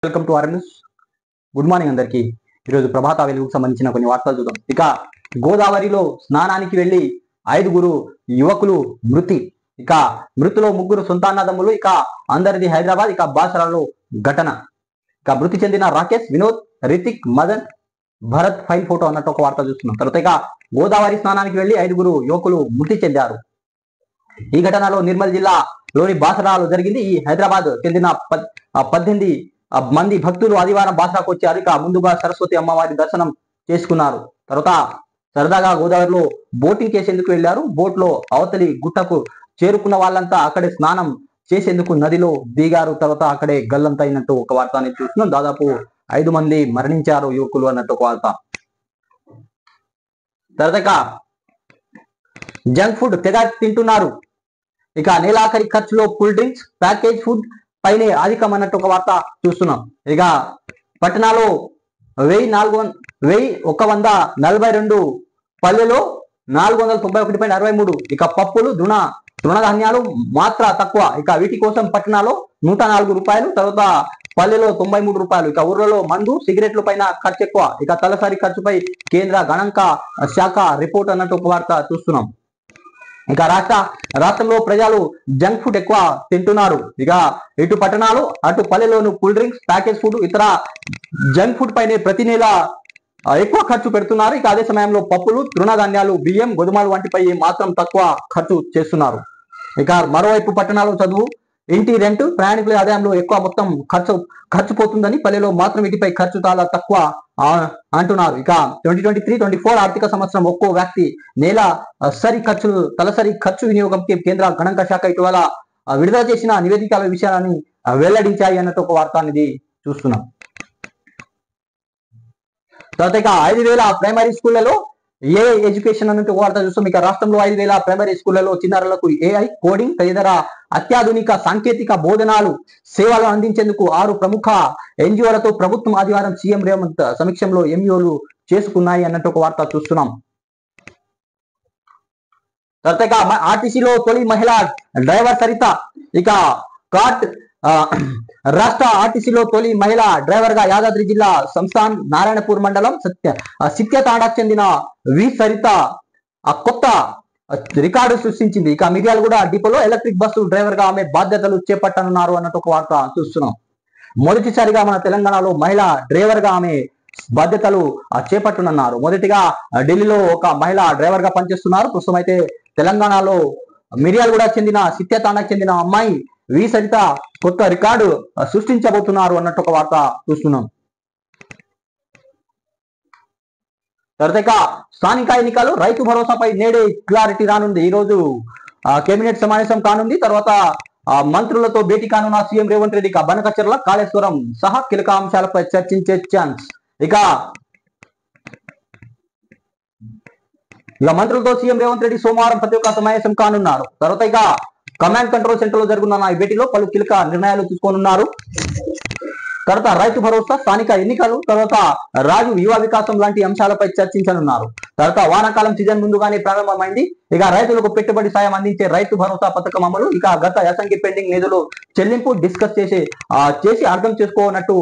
Welcome to RN news. Good morning అందరికీ. ఈరోజు ప్రభాత వెలుగుకు సంబంధించిన కొన్ని వార్తలు చూద్దాం. ఇక గోదావరిలో స్నానానికి వెళ్లి 5 యువకులు మృతి. ఇక మృతిలో 3 సొంతాన్నదమ్ములు. ఇక అందరిది హైదరాబాద్. ఇక బాసరాలో ఘటన. ఇక మృతి చెందిన రాకేష్, వినోద్, రితిక్, మదన్, భరత్ ఫైల్ ఫోటో అన్నట్టు ఒక వార్త చూస్తున్నాం. తర్వాత ఇక గోదావరి స్నానానికి వెళ్లి 5 యువకులు మృతి చెందారు. ఈ ఘటనలో నిర్మల్ జిల్లాలోని బాసరాలో జరిగింది. ఈ హైదరాబాద్ చెందిన 18 మంది భక్తులు ఆదివారం బాసరాకు వచ్చారు. ఇక ముందుగా సరస్వతి అమ్మవారి దర్శనం చేసుకున్నారు. తర్వాత సరదాగా గోదావరిలో బోటింగ్ చేసేందుకు వెళ్లారు. బోట్ లో అవతలి గుట్టకు చేరుకున్న వాళ్ళంతా అక్కడే స్నానం చేసేందుకు నదిలో దిగారు. తర్వాత అక్కడే గల్లంత అయినట్టు ఒక వార్త అనేది చూస్తున్నాం. దాదాపు 5 మంది మరణించారు యువకులు అన్నట్టు ఒక వార్త. తర్వాత జంక్ ఫుడ్ తెగ తింటున్నారు. ఇక నెలాఖరి ఖర్చులో కూల్ డ్రింక్స్, ప్యాకేజ్ ఫుడ్ పైనే అధికం అన్నట్టు ఒక వార్త చూస్తున్నాం. ఇక పట్టణాలో 1142 పల్లెలో 491.63. ఇక పప్పులు, తృణధాన్యాలు మాత్ర తక్కువ. ఇక వీటి కోసం పట్టణాలో 104 రూపాయలు, తర్వాత పల్లెలో 93 రూపాయలు. ఇక ఊర్లలో మందు, సిగరెట్ల పైన ఖర్చు ఎక్కువ. ఇక తలసరి ఖర్చుపై కేంద్ర గణాంక శాఖ రిపోర్ట్ అన్నట్టు ఒక వార్త చూస్తున్నాం. ఇక రాష్ట్రంలో ప్రజలు జంక్ ఫుడ్ ఎక్కువ తింటున్నారు. ఇక ఇటు పట్టణాలు అటు పల్లెలోను కూల్ డ్రింక్స్, ప్యాకేజ్ ఫుడ్, ఇతర జంక్ ఫుడ్ పైనే ప్రతి నెల ఎక్కువ ఖర్చు పెడుతున్నారు. ఇక అదే సమయంలో పప్పులు, తృణధాన్యాలు, బియ్యం, గోధుమలు వంటిపై మాత్రం తక్కువ ఖర్చు చేస్తున్నారు. ఇక మరోవైపు పట్టణాలు చదువు, ఇంటి రెంట్, ప్రయాణికుల ఆదాయంలో ఎక్కువ మొత్తం ఖర్చు పోతుందని, పల్లెలో మాత్రం వీటిపై ఖర్చు చాలా తక్కువ అంటున్నారు. ఇక 2023-24 ఆర్థిక సంవత్సరం ఒక్కో వ్యక్తి తలసరి ఖర్చు వినియోగంకి కేంద్ర గణాంక శాఖ ఇటీవల విడుదల చేసిన నివేదికల విషయాన్ని వెల్లడించాయి అన్నట్టు ఒక వార్త అనేది చూస్తున్నాం. తర్వాత ఇక 5,000 ప్రైమరీ స్కూళ్లలో ఏఐ ఎడ్యుకేషన్ అన్నట్టు వార్త చూస్తాం. ఇక రాష్ట్రంలో 5,000 ప్రైమరీ స్కూళ్లలో చిన్నారులకు ఏఐ, కోడింగ్ తదితర అత్యాధునిక సాంకేతిక బోధనాలు సేవలు అందించేందుకు 6 ప్రముఖ ఎన్జిఓలతో ప్రభుత్వం ఆదివారం సీఎం రేవంత్ సమీక్షంలో ఎంఈఓలు చేసుకున్నాయి అన్నట్టు ఒక వార్త చూస్తున్నాం. తర్వాత ఇక ఆర్టీసీలో తొలి మహిళా డ్రైవర్ సరిత. ఇక రాష్ట్ర ఆర్టీసీలో తొలి మహిళా డ్రైవర్ గా యాదాద్రి జిల్లా సంస్థాన్ నారాయణపూర్ మండలం సిత్యతాండాకు చెందిన వి సరిత కొత్త రికార్డు సృష్టించింది. ఇక మిర్యాలగూడ డిపోలో ఎలక్ట్రిక్ బస్సు డ్రైవర్ గా ఆమె బాధ్యతలు చేపట్టనున్నారు అన్నట్టు ఒక వార్త చూస్తున్నాం. మొదటిసారిగా మన తెలంగాణలో మహిళా డ్రైవర్ గా ఆమె బాధ్యతలు చేపట్టనున్నారు. మొదటిగా ఢిల్లీలో ఒక మహిళా డ్రైవర్ గా పనిచేస్తున్నారు. ప్రస్తుతం అయితే తెలంగాణలో మిర్యాలగూడ చెందిన సిత్యతాండాకు చెందిన అమ్మాయి వి సరిత కొత్త రికార్డు సృష్టించబోతున్నారు అన్నట్టు ఒక వార్త చూస్తున్నాం. తర్వాత స్థానిక ఎన్నికలు, రైతు భరోసాపై నేడే క్లారిటీ రానుంది. ఈ రోజు కేబినెట్ సమావేశం కానుంది. తర్వాత మంత్రులతో భేటీ కానున్న సీఎం రేవంత్ రెడ్డి బనకచెర్ల, కాళేశ్వరం సహా కీలక అంశాలపై చర్చించే ఛాన్స్. ఇక మంత్రులతో సీఎం రేవంత్ రెడ్డి సోమవారం ప్రతి ఒక్క సమావేశం కానున్నారు. తర్వాత ఇక కమాండ్ కంట్రోల్ సెంటర్ లో జరుగుతున్న ఈ భేటీలో పలు కీలక నిర్ణయాలు తీసుకోనున్నారు. తర్వాత రైతు భరోసా, స్థానిక ఎన్నికలు, తర్వాత రాజు యువ వికాసం లాంటి అంశాలపై చర్చించనున్నారు. తర్వాత వానాకాలం సీజన్ ముందుగానే ప్రారంభమైంది. ఇక రైతులకు పెట్టుబడి సాయం అందించే రైతు భరోసా పథకం అమలు, ఇక గత యాసంగి పెండింగ్ నిధులు చెల్లింపు డిస్కస్ చేసి అర్థం చేసుకోనట్టు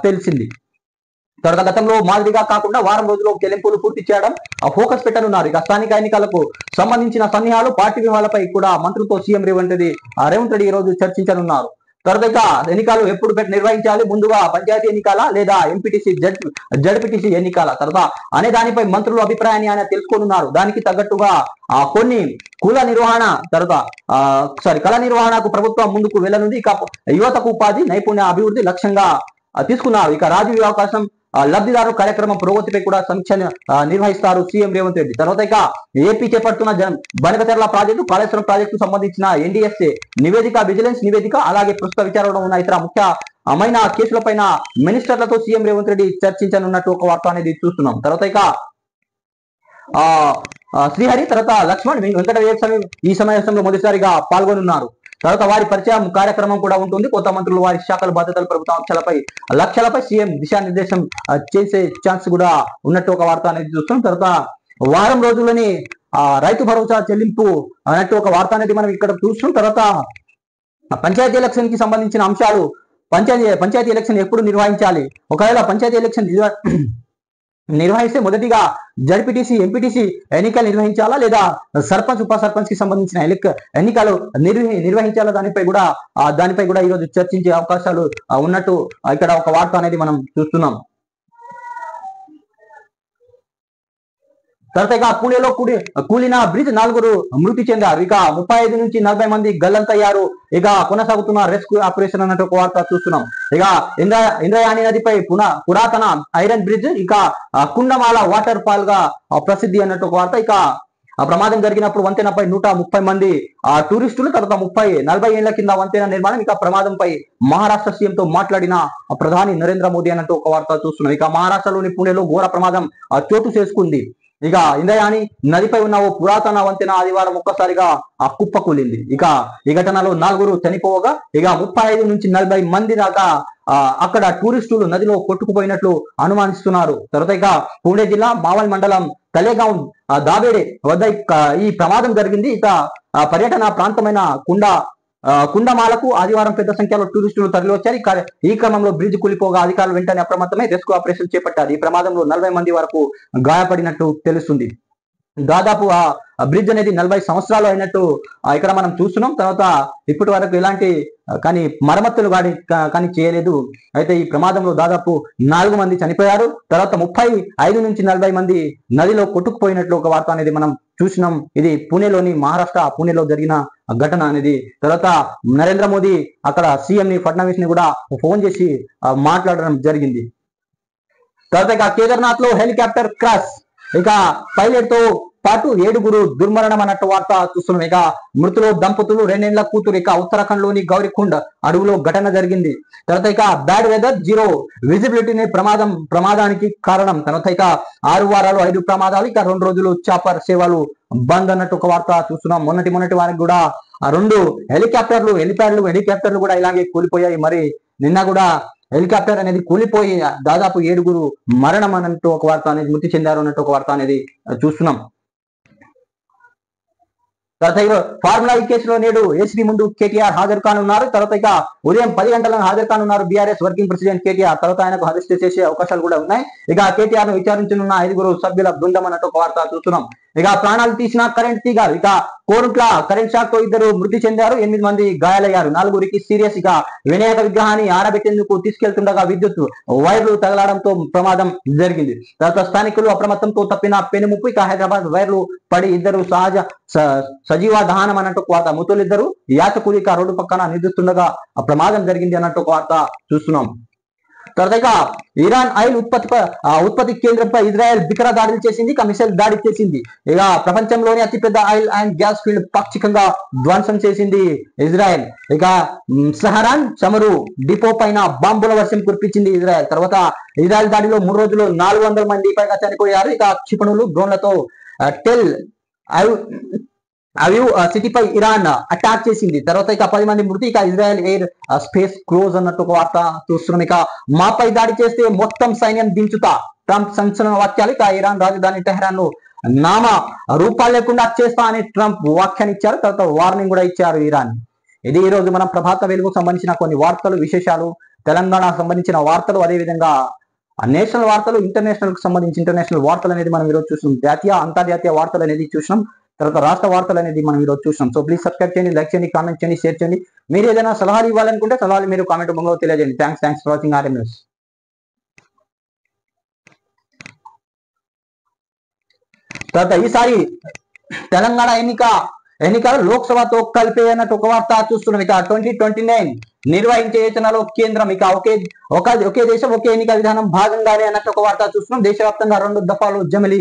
తెలిసింది. తర్వాత గతంలో మాదిరిగా కాకుండా వారం రోజుల్లో చెల్లింపులు పూర్తి చేయడం ఫోకస్ పెట్టనున్నారు. ఇక స్థానిక ఎన్నికలకు సంబంధించిన సన్నిహాలు, పార్టీ వ్యూహాలపై కూడా మంత్రులతో సీఎం రేవంత్ రెడ్డి ఈ రోజు చర్చించనున్నారు. తర్వాత ఎన్నికలు ఎప్పుడు నిర్వహించాలి, ముందుగా పంచాయతీ ఎన్నికల లేదా ఎంపీటీసీ జడ్పీటీసీ ఎన్నికల తర్వాత అనే దానిపై మంత్రుల అభిప్రాయాన్ని ఆయన తెలుసుకోనున్నారు. దానికి తగ్గట్టుగా కొన్ని కళ నిర్వహణకు ప్రభుత్వం ముందుకు వెళ్ళనుంది. ఇక యువతకు ఉపాధి, నైపుణ్య అభివృద్ధి లక్ష్యంగా తీసుకున్నారు. ఇక రాజు అవకాశం లబ్ధిదారు కార్యక్రమం పురోగతిపై కూడా సమీక్ష నిర్వహిస్తారు సీఎం రేవంత్ రెడ్డి. తర్వాత ఇక ఏపీ చేపడుతున్న బనకచెర్ల ప్రాజెక్టు, కాళేశ్వరం ప్రాజెక్టు సంబంధించిన ఎన్డీఎస్ఏ నివేదిక, విజిలెన్స్ నివేదిక, అలాగే ప్రస్తుత విచారణలో ఉన్న ఇతర ముఖ్యమైన కేసులపైన మినిస్టర్లతో సీఎం రేవంత్ రెడ్డి చర్చించనున్నట్టు ఒక వార్త అనేది చూస్తున్నాం. తర్వాత ఇక శ్రీహరి, తర్వాత లక్ష్మణ్, వెంకట వీరస్వామి ఈ సమావేశంలో మొదటిసారిగా పాల్గొనున్నారు. తర్వాత వారి పరిచయం కార్యక్రమం కూడా ఉంటుంది. కొత్త మంత్రులు వారి శాఖల బాధ్యతలు, ప్రభుత్వ లక్ష్యాలపై సీఎం దిశానిర్దేశం చేసే ఛాన్స్ కూడా ఉన్నట్టు ఒక వార్త అనేది చూస్తున్నాం. తర్వాత వారం రోజుల్లోని రైతు భరోసా చెల్లింపు అన్నట్టు ఒక వార్త అనేది మనం ఇక్కడ చూస్తున్నాం. తర్వాత పంచాయతీ ఎలక్షన్ కి సంబంధించిన అంశాలు పంచాయతీ ఎలక్షన్ ఎప్పుడు నిర్వహించాలి? ఒకవేళ పంచాయతీ ఎలక్షన్ నిర్వహిస్తే మొదటిగా జడ్పీటీసీ ఎంపీటీసీ ఎన్నికలు నిర్వహించాలా లేదా సర్పంచ్ ఉప సర్పంచ్ కి సంబంధించిన ఎన్నికలు నిర్వహించాలా దానిపై కూడా ఈరోజు చర్చించే అవకాశాలు ఉన్నట్టు ఇక్కడ ఒక వార్త అనేది మనం చూస్తున్నాం. తర్వాత పూణేలో కూలిన బ్రిడ్జ్ 4 మృతి చెందారు. ఇక 35 నుంచి 40 మంది గల్లంతయ్యారు. ఇక కొనసాగుతున్న రెస్క్యూ ఆపరేషన్ అన్నట్టు ఒక వార్త చూస్తున్నాం. ఇక ఇంద్రాయణి నదిపై పురాతన ఐరన్ బ్రిడ్జ్ ఇక కుండమాల వాటర్ ఫాల్ గా ప్రసిద్ధి అన్నట్టు ఒక వార్త. ఇక ఆ ప్రమాదం జరిగినప్పుడు వంతెనపై 130 మంది టూరిస్టులు, తర్వాత 40 ఏళ్ల కింద వంతెన నిర్మాణం. ఇక ప్రమాదంపై మహారాష్ట్ర సీఎంతో మాట్లాడిన ప్రధాని నరేంద్ర మోదీ అన్నట్టు ఒక వార్త చూస్తున్నాం. ఇక మహారాష్ట్రలోని పుణేలో ఘోర ప్రమాదం చోటు చేసుకుంది. ఇక ఇంద్రాయణి నదిపై ఉన్న ఓ పురాతన వంతెన ఆదివారం ఒక్కసారిగా కుప్పకూలింది. ఇక ఈ ఘటనలో 4 చనిపోవగా ఇక 35 నుంచి 40 మంది దాకా అక్కడ టూరిస్టులు నదిలో కొట్టుకుపోయినట్లు అనుమానిస్తున్నారు. తర్వాత ఇక పూణే జిల్లా మావల్ మండలం తలేగాం దాబేడే వద్ద ఈ ప్రమాదం జరిగింది. ఇక పర్యటన ప్రాంతమైన కుండమాలకు ఆదివారం పెద్ద సంఖ్యలో టూరిస్టులు తరలివచ్చారు. ఈ క్రమంలో బ్రిడ్జ్ కూలిపోగా అధికారులు వెంటనే అప్రమత్తమై రెస్క్యూ ఆపరేషన్ చేపట్టారు. ఈ ప్రమాదంలో 40 మంది వరకు గాయపడినట్టు తెలుస్తుంది. దాదాపు ఆ బ్రిడ్జ్ అనేది 40 సంవత్సరాలు అయినట్టు ఇక్కడ మనం చూస్తున్నాం. తర్వాత ఇప్పటి వరకు ఎలాంటి కానీ మరమ్మతులు కానీ చేయలేదు. అయితే ఈ ప్రమాదంలో దాదాపు 4 మంది చనిపోయారు. తర్వాత 35 నుంచి 40 మంది నదిలో కొట్టుకుపోయినట్లు ఒక వార్త అనేది మనం చూసినాం. ఇది పూణేలోని పూణేలో జరిగిన ఘటన అనేది. తర్వాత నరేంద్ర మోదీ అక్కడ సీఎం ని ఫడ్నవీస్ ని కూడా ఫోన్ చేసి మాట్లాడడం జరిగింది. తర్వాత ఇక కేదార్నాథ్ లో హెలికాప్టర్ క్రాష్, ఇక పైలట్ తో పాటు 7 దుర్మరణం అన్నట్టు వార్త చూస్తున్నాం. ఇక మృతులు దంపతులు 2 ఏళ్ల కూతురు. ఇక ఉత్తరాఖండ్ లోని గౌరీకుండ్ అడవులో ఘటన జరిగింది. తర్వాత ఇక బ్యాడ్ వెదర్, జీరో విజిబిలిటీని ప్రమాదానికి కారణం. తర్వాత ఇక 6 వారాలు 5 ప్రమాదాలు. ఇక 2 రోజులు చాపర్ సేవలు బంద్ అన్నట్టు ఒక వార్త చూస్తున్నాం. మొన్నటి వారికి కూడా 2 హెలికాప్టర్లు కూడా ఇలాగే కూలిపోయాయి. మరి నిన్న కూడా హెలికాప్టర్ అనేది కూలిపోయి దాదాపు 7 మరణం అన్నట్టు ఒక వార్త అనేది మృతి చెందారు అన్నట్టు ఒక వార్త అనేది చూస్తున్నాం. తర్వాత ఫార్ములా ఈ కేసులో నేడు ఏసీబీ ముందు కేటీఆర్ హాజరు కానున్నారు. తర్వాత ఇక ఉదయం 10 గంటలకు హాజరు కానున్నారు బీఆర్ఎస్ వర్కింగ్ ప్రెసిడెంట్ కేటీఆర్. తర్వాత ఆయనకు అరెస్ట్ చేసే అవకాశాలు కూడా ఉన్నాయి. ఇక కేటీఆర్ ను విచారించనున్న 5 సభ్యుల బృందం అన్నట్టు ఒక వార్త చూస్తున్నాం. ఇక ప్రాణాలు తీసిన కరెంట్ తీగారు. ఇక కోరుట్ల కరెంట్ షాక్ తో 2 మృతి చెందారు, 8 మంది గాయాలయ్యారు, 4 సీరియస్. ఇక వినాయక విగ్రహాన్ని ఆరబెట్టేందుకు తీసుకెళ్తుండగా విద్యుత్ వైర్లు తగలడంతో ప్రమాదం జరిగింది. తర్వాత స్థానికులు అప్రమత్తంతో తప్పిన పెనుముప్పు. ఇక హైదరాబాద్ వైర్లు పడి 2 సజీవ దహనం అన్నట్టు ఒక వార్త. మృతులిద్దరు యాచకులు ఇక రోడ్డు పక్కన నిద్రిస్తుండగా ప్రమాదం జరిగింది అన్నట్టు ఒక వార్త చూస్తున్నాం. తర్వాత ఇక ఇరాన్ ఆయిల్ ఉత్పత్తి కేంద్రంపై ఇజ్రాయెల్ బికర దాడులు చేసింది. ఇక మిసైల్ దాడి చేసింది. ఇక ప్రపంచంలోని అతిపెద్ద ఆయిల్ అండ్ గ్యాస్ ఫీల్డ్ పాక్షికంగా ధ్వంసం చేసింది ఇజ్రాయెల్. ఇక సహరాన్ చమురు డిపో పైన బాంబుల వర్షం కురిపించింది ఇజ్రాయెల్. తర్వాత ఇజ్రాయెల్ దాడిలో 3 రోజులు 400 మంది పైగా చనిపోయారు. ఇక క్షిపణులు డ్రోన్లతో టెల్ అవివ్ సిటీపై ఇరాన్ అటాక్ చేసింది. తర్వాత ఇక 10 మంది మృతి. ఇక ఇజ్రాయెల్ ఎయిర్ స్పేస్ క్లోజ్ అన్నట్టు ఒక వార్త చూస్తున్నాం. ఇక మాపై దాడి చేస్తే మొత్తం సైన్యం దించుతా, ట్రంప్ సంచలన వాక్యాలు. ఇక ఇరాన్ రాజధాని టెహరాన్ ను నామ రూపాలు లేకుండా చేస్తా అని ట్రంప్ వ్యాఖ్యానించారు. తర్వాత వార్నింగ్ కూడా ఇచ్చారు ఇరాన్. ఇది ఈ రోజు మనం ప్రభాత వెలుగుకు సంబంధించిన కొన్ని వార్తలు, విశేషాలు, తెలంగాణ సంబంధించిన వార్తలు, అదేవిధంగా నేషనల్ వార్తలు, ఇంటర్నేషనల్ కు సంబంధించి ఇంటర్నేషనల్ వార్తలు అనేది మనం ఈరోజు చూసినాం. జాతీయ అంతర్జాతీయ వార్తలు అనేది చూసినాం. తర్వాత రాష్ట్ర వార్తలు అనేది మనం ఈరోజు చూసినాం. సో ప్లీజ్ సబ్స్క్రైబ్ చేయండి, లైక్ చేయండి, కామెంట్ చేయండి, షేర్ చేయండి. మీరు ఏదైనా సలహాలు ఇవ్వాలనుకుంటే సలహాలు మీరు కామెంట్ రూపంలో తెలియజేయండి. Thanks for watching RM news. తర్వాత ఈసారి తెలంగాణ ఎన్నికలు లోక్సభతో కలిపే అన్నట్టు ఒక వార్త చూస్తున్నాం. ఇక 2029 నిర్వహించే యోచనలో కేంద్రం. ఇక ఒకే దేశం ఒకే ఎన్నికల విధానం భాగంగానే అన్నట్టు ఒక వార్త చూస్తున్నాం. దేశవ్యాప్తంగా 2 దఫాలు జమిలి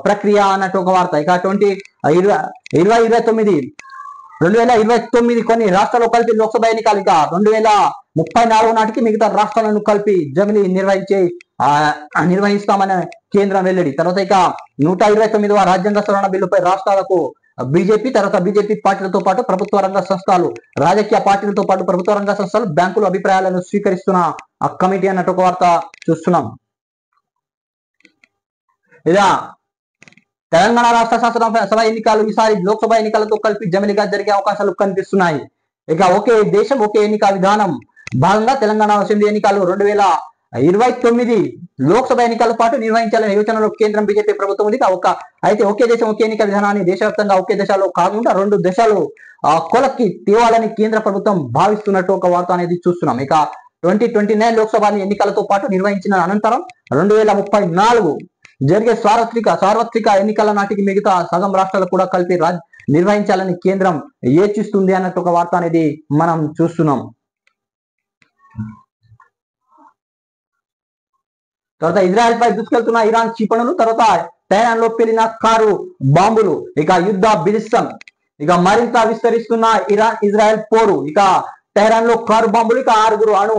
ప్రక్రియ అన్నట్టు ఒక వార్త. ఇక 2029 కొన్ని రాష్ట్రాల్లో కలిపి లోక్సభ ఎన్నికలు. ఇక 2034 నాటికి మిగతా రాష్ట్రాలను కలిపి జమిలి నిర్వహిస్తామని కేంద్రం వెల్లడి. తర్వాత ఇక 129వ రాజ్యాంగ సవరణ బిల్లుపై రాష్ట్రాలకు బీజేపీ, తర్వాత బీజేపీ పార్టీలతో పాటు ప్రభుత్వ రంగ సంస్థలు, రాజకీయ పార్టీలతో పాటు ప్రభుత్వ రంగ సంస్థలు, బ్యాంకుల అభిప్రాయాలను స్వీకరిస్తున్న కమిటీ అన్నట్టు ఒక వార్త చూస్తున్నాం. ఇలా తెలంగాణ రాష్ట్ర శాసనసభ ఎన్నికలు ఈసారి లోక్సభ ఎన్నికలతో కలిపి జమిలిగా జరిగే అవకాశాలు కనిపిస్తున్నాయి. ఇక ఒకే దేశం ఒకే ఎన్నిక విధానం భాగంగా తెలంగాణ అసెంబ్లీ ఎన్నికలు 2029 లోక్సభ ఎన్నికల పాటు నిర్వహించాలనే యోచనలో కేంద్రం బీజేపీ ప్రభుత్వం ఉంది. అయితే ఒకే దేశం ఒకే ఎన్నికల విధానాన్ని దేశవ్యాప్తంగా ఒకే దశలో కాకుండా 2 దశలు కొలక్కి తేవాలని కేంద్ర ప్రభుత్వం భావిస్తున్నట్టు ఒక వార్త అనేది చూస్తున్నాం. ఇక 2029 లోక్సభ ఎన్నికలతో పాటు నిర్వహించిన అనంతరం 2034 జరిగే సార్వత్రిక ఎన్నికల నాటికి మిగతా సగం రాష్ట్రాలు కూడా కలిపి నిర్వహించాలని కేంద్రం యోచిస్తుంది అన్నట్టు ఒక వార్త అనేది మనం చూస్తున్నాం. తర్వాత ఇజ్రాయెల్ పై దూసుకెళ్తున్న ఇరాన్ క్షిపణులు, తర్వాత టెహరాన్ లో పేలిన కారు బాంబులు, ఇక యుద్ధ బిడిస్తం ఇక మరింత విస్తరిస్తున్న ఇజ్రాయెల్ పోరు, ఇక టెహరాన్ లో కారు బాంబులు, ఇక 6 అణు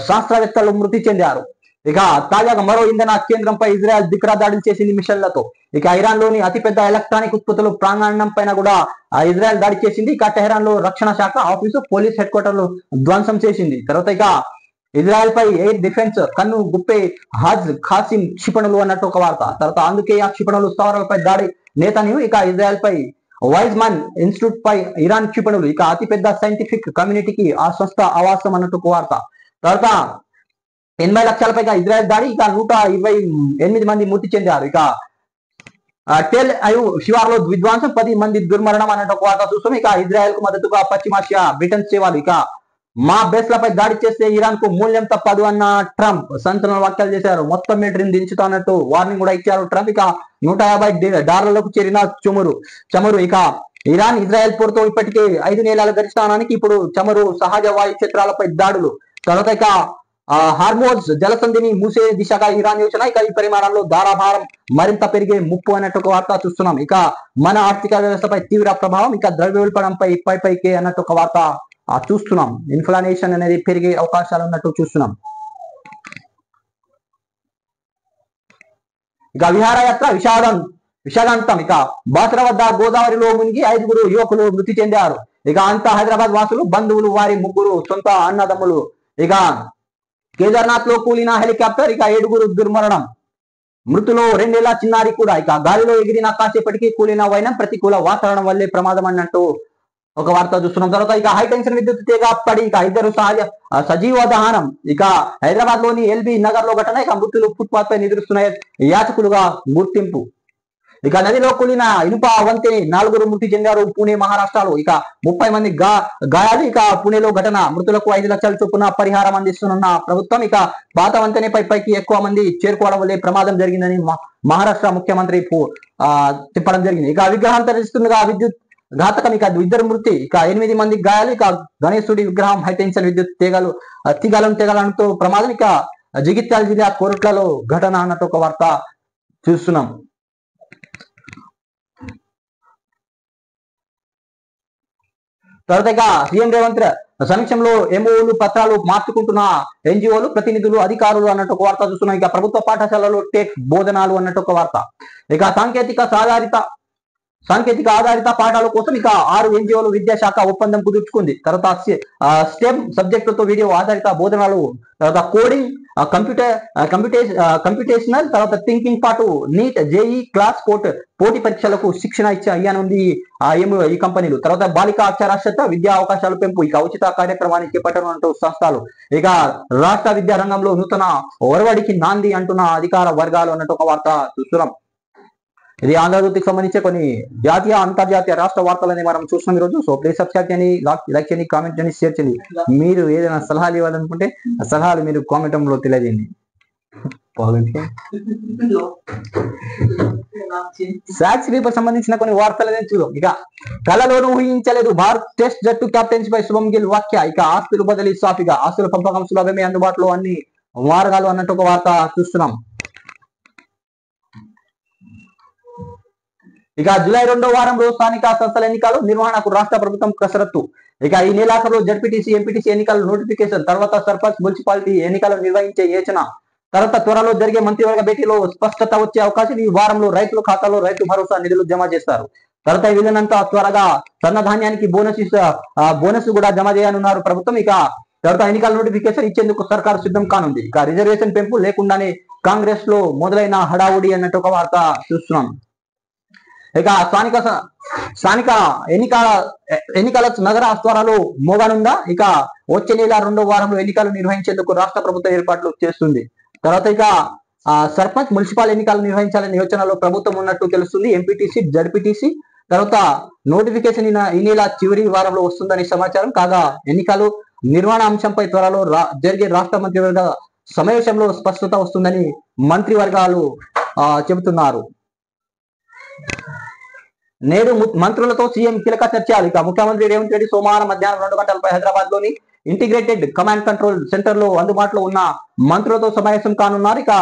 శాస్త్రవేత్తలు మృతి చెందారు. ఇక తాజాగా మరో ఇంధన కేంద్రంపై ఇజ్రాయెల్ దిక్రా దాడులు చేసింది మిషన్లతో. ఇక ఇరాన్ లోని అతిపెద్ద ఎలక్ట్రానిక్ ఉత్పత్తుల ప్రాంగణం పైన కూడా ఇజ్రాయెల్ దాడి చేసింది. ఇక టెహరాన్ లో రక్షణ శాఖ ఆఫీసు, పోలీస్ హెడ్ క్వార్టర్లు ధ్వంసం చేసింది. తర్వాత ఇక ఇజ్రాయెల్ పై ఎయిర్ డిఫెన్స్ కన్ను గుప్పే హజ్ ఖాసిం క్షిపణులు అన్నట్టు ఒక వార్త. తర్వాత అందుకే ఆ క్షిపణులు స్థావరాలపై దాడి నేతన్యూ, ఇక ఇజ్రాయెల్ పై వైజ్మాన్ ఇన్స్టిట్యూట్ పై ఇరాన్ క్షిపణులు, ఇక అతిపెద్ద సైంటిఫిక్ కమ్యూనిటీకి ఆ సంస్థ ఆవాసం అన్నట్టు ఒక వార్త. తర్వాత 80 లక్షల పైగా ఇజ్రాయెల్ దాడి, ఇక 128 మంది మృతి చెందారు. ఇక టెల్ అయు శివార్లో విధ్వంసం, 10 మంది దుర్మరణం అన్నట్టు ఒక వార్త చూస్తాం. ఇక ఇజ్రాయెల్ కు మద్దతుగా పశ్చిమాసియా బ్రిటన్ సేవలు, ఇక మా బేస్లపై దాడి చేస్తే ఇరాన్ కు మూల్యం తప్పదు అన్న ట్రంప్ సంచలన వ్యాఖ్యలు చేశారు. మొత్తం మిలిటరీని దించుతా అన్నట్టు వార్నింగ్ కూడా ఇచ్చారు ట్రంప్. ఇక $150 చేరిన చమురు, ఇక ఇరాన్ ఇజ్రాయెల్ పోరుతో ఇప్పటికే 5 నెలల గరిష్టానానికి ఇప్పుడు చమురు సహజ వాయు క్షేత్రాలపై దాడులు. తర్వాత ఇక హార్మోజ్ జలసంధిని మూసే దిశగా ఇరాన్ యోచన, ఇక ఈ పరిమాణంలో ధారాభారం మరింత పెరిగే ముప్పు అన్నట్టు ఒక వార్త చూస్తున్నాం. ఇక మన ఆర్థిక వ్యవస్థపై తీవ్ర ప్రభావం, ఇక ద్రవ్యోల్బణంపై పైకే అన్నట్టు ఒక వార్త చూస్తున్నాం. ఇన్ఫ్లేషన్ అనేది పెరిగే అవకాశాలు ఉన్నట్టు చూస్తున్నాం. ఇక విహారయాత్ర విషాదాంతం, ఇక బాసర వద్ద గోదావరిలో మునిగి 5 యువకులు మృతి చెందారు. ఇక అంతా హైదరాబాద్ వాసులు, బంధువులు, వారి 3 సొంత అన్నదమ్ములు. ఇక కేదార్నాథ్ లో కూలిన హెలికాప్టర్, ఇక 7 దుర్మరణం, మృతులు 2 ఏళ్ల చిన్నారి కూడా. ఇక గాలిలో ఎగిరిన కాసేపటికి కూలిన వైనం, ప్రతికూల వాతావరణం వల్లే ప్రమాదం అన్నట్టు ఒక వార్త చూస్తున్నాం. తర్వాత ఇక హైటెన్షన్ విద్యుత్ తీగ పడి ఇక 2 సజీవ దహనం, ఇక హైదరాబాద్ లోని ఎల్బీ నగర్ లో ఘటన, ఇక మృతులు ఫుట్పాత్ పై నిద్రిస్తున్న యాచకులుగా గుర్తింపు. ఇక నదిలో కూలిన ఇనుప వంతెని, 4 మృతి చెందారు పూణే మహారాష్ట్రలో. ఇక 30 మంది గాయాలు, ఇక పూణేలో ఘటన, మృతులకు 5 లక్షల చొప్పున పరిహారం అందిస్తున్న ప్రభుత్వం. ఇక పాత వంతెనపైకి ఎక్కువ మంది చేరుకోవడం వల్లే ప్రమాదం జరిగిందని మహారాష్ట్ర ముఖ్యమంత్రి చెప్పడం జరిగింది. ఇక విగ్రహం తరలిస్తుండగా విద్యుత్ ఘాతకం, ఇక 2 మృతి, ఇక 8 మంది గాయాలు. ఇక గణేశుడి విగ్రహం హైటెన్షన్ విద్యుత్ తెగలంతో ప్రమాదం. ఇక జగిత్యాల జిల్లా కోరుట్లలో ఘటన అన్నట్టు ఒక వార్త చూస్తున్నాం. తర్వాత ఇక సీఎం రేవంత్ సమీక్షంలో ఎంఓలు పత్రాలు మార్చుకుంటున్న ఎన్జిఓలు, ప్రతినిధులు, అధికారులు అన్నట్టు ఒక వార్త చూస్తున్నాం. ఇక ప్రభుత్వ పాఠశాలలో టెక్ బోధనాలు అన్నట్టు ఒక వార్త. ఇక సాంకేతిక ఆధారిత పాఠాల కోసం ఇక 6 ఎన్జిఓలు విద్యాశాఖ ఒప్పందం కుదుర్చుకుంది. తర్వాత స్టెమ్ సబ్జెక్టులతో వీడియో ఆధారిత బోధనలు, తర్వాత కోడింగ్, కంప్యూటేషనల్, తర్వాత థింకింగ్ పాటు నీట్, జేఈ క్లాస్ పోటీ పరీక్షలకు శిక్షణ ఇయ్యనుంది ఈ కంపెనీలు. తర్వాత బాలిక అక్షరాస్యత, విద్యా అవకాశాల పెంపు, ఇక ఉచిత కార్యక్రమాన్ని చేపట్టనున్నట్టు సంస్థలు. ఇక రాష్ట్ర విద్యా రంగంలో నూతన ఒరవడికి నాంది అంటున్న అధికార వర్గాలు అన్నట్టు ఒక వార్త చూస్తున్నాం. ఇది ఆంధ్రజ్యోతికి సంబంధించి కొన్ని జాతీయ, అంతర్జాతీయ, రాష్ట్ర వార్తలని మనం చూస్తున్నాం ఈరోజు. సో ప్లీజ్ సబ్స్క్రైబ్ చేయండి, లైక్ చేయండి, కామెంట్ చేయండి, షేర్ చేయండి. మీరు ఏదైనా సలహాలు ఇవ్వాలనుకుంటే ఆ సలహాలు మీరు కామెంట్ లో తెలియజేయండి. సాక్షి పేపర్ సంబంధించిన కొన్ని వార్తలు చూద్దాం. ఇక కళలోనూ ఊహించలేదు భారత్ టెస్ట్ జట్టు కెప్టెన్సీ పై శుభం గిల్ వ్యాఖ్య. ఇక ఆస్తులు బదిలీ సాఫీగా, ఆస్తుల పంపకం సులభమే, అందుబాటులో అన్ని మార్గాలు అన్నట్టు ఒక వార్త చూస్తున్నాం. ఇక జూలై 2వ వారంలో స్థానిక సంస్థల ఎన్నికలు నిర్వహణకు రాష్ట్ర ప్రభుత్వం కసరత్తు. ఇక ఈ నెలాఖరులో జడ్పీటీసీ, ఎంపీటీసీ ఎన్నికల నోటిఫికేషన్, తర్వాత సర్పంచ్, మున్సిపాలిటీ ఎన్నికలు నిర్వహించే యోచన. తర్వాత త్వరలో జరిగే మంత్రివర్గ భేటీలో స్పష్టత వచ్చే అవకాశం. ఈ వారంలో రైతుల ఖాతాలో రైతు భరోసా నిధులు జమ చేస్తారు. తర్వాత వీలైనంత త్వరగా సన్నధాన్యానికి బోనస్ కూడా జమ చేయనున్నారు ప్రభుత్వం. ఇక తర్వాత ఎన్నికల నోటిఫికేషన్ ఇచ్చేందుకు సర్కారు సిద్ధం కానుంది. ఇక రిజర్వేషన్ పెంపు లేకుండానే కాంగ్రెస్ లో మొదలైన హడావుడి అన్నట్టు ఒక వార్త చూస్తున్నాం. ఇక స్థానిక ఎన్నికల నగర త్వరలో మోగనుందా. ఇక వచ్చే నెల 2వ వారంలో ఎన్నికలు నిర్వహించేందుకు రాష్ట్ర ప్రభుత్వం ఏర్పాట్లు చేస్తుంది. తర్వాత ఇక సర్పంచ్ మున్సిపల్ ఎన్నికలు నిర్వహించాలనే యోచనలో ప్రభుత్వం ఉన్నట్టు తెలుస్తుంది. ఎంపీటీసీ జడ్పీటీసీ తర్వాత నోటిఫికేషన్ ఈ నెల చివరి వారంలో వస్తుందని సమాచారం. కాగా ఎన్నికలు నిర్వహణ అంశంపై త్వరలో జరిగే రాష్ట్ర మంత్రివర్గ సమావేశంలో స్పష్టత వస్తుందని మంత్రివర్గాలు చెబుతున్నారు. నేడు మంత్రులతో సీఎం కీలక చర్చలు. ఇక ముఖ్యమంత్రి రేవంత్ రెడ్డి సోమవారం మధ్యాహ్నం 2 గంటలపై హైదరాబాద్ లోని ఇంటిగ్రేటెడ్ కమాండ్ కంట్రోల్ సెంటర్ లో అందుబాటులో ఉన్న మంత్రులతో సమావేశం కానున్నారు. ఇక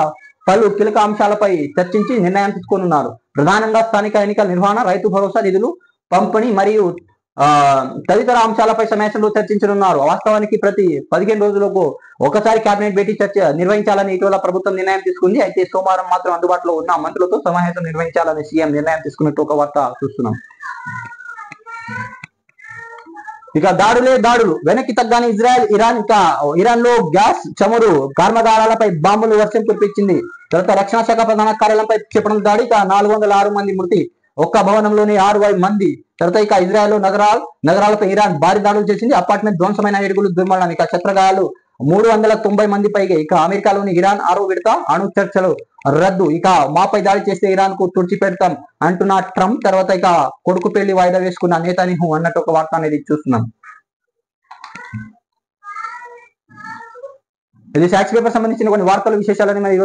పలు కీలక అంశాలపై చర్చించి నిర్ణయం తీసుకోనున్నారు. ప్రధానంగా స్థానిక ఎన్నికల నిర్వహణ, రైతు భరోసా నిధులు పంపిణీ మరియు తదితర అంశాలపై సమావేశంలో చర్చించనున్నారు. వాస్తవానికి ప్రతి 15 రోజులకు ఒకసారి కేబినెట్ భేటీ చర్చ నిర్వహించాలని ఇటీవల ప్రభుత్వం నిర్ణయం తీసుకుంది. అయితే సోమవారం మాత్రం అందుబాటులో ఉన్న మంత్రులతో సమావేశం నిర్వహించాలని సీఎం నిర్ణయం తీసుకున్నట్టు ఒక వార్త చూస్తున్నాం. ఇక దాడులు వెనక్కి తగ్గాని ఇజ్రాయెల్, ఇరాన్. ఇక ఇరాన్ లో గ్యాస్ చమురు కర్మాగారాలపై బాంబులు వర్షం కురిపించింది. తర్వాత రక్షణ శాఖ ప్రధాన కార్యాలయంపై క్షిపణుల దాడి. ఇక 406 మంది మృతి, ఒక్క భవనంలోని 60 మంది. తర్వాత ఇక ఇజ్రాయెల్ నగరాలపై ఇరాన్ భారీ దాడులు చేసింది. అపార్ట్మెంట్ ధ్వంసమైన, ఏడుగులు దుర్మరణం. ఇక శస్త్రగాయాలు 390 మంది పైగా. ఇక అమెరికాలోని ఇరాన్ 6వ విడత అణు చర్చలు రద్దు. ఇక మాపై దాడి చేస్తే ఇరాన్ కు తుడిచిపెడతాం అంటున్న ట్రంప్. తర్వాత ఇక కొడుకు పెళ్లి వాయిదా వేసుకున్న నేతన్యాహు అన్నట్టు ఒక వార్త అనేది చూస్తున్నాం. ఇది సాక్షి పేపర్ సంబంధించిన కొన్ని వార్తల విశేషాలని మరి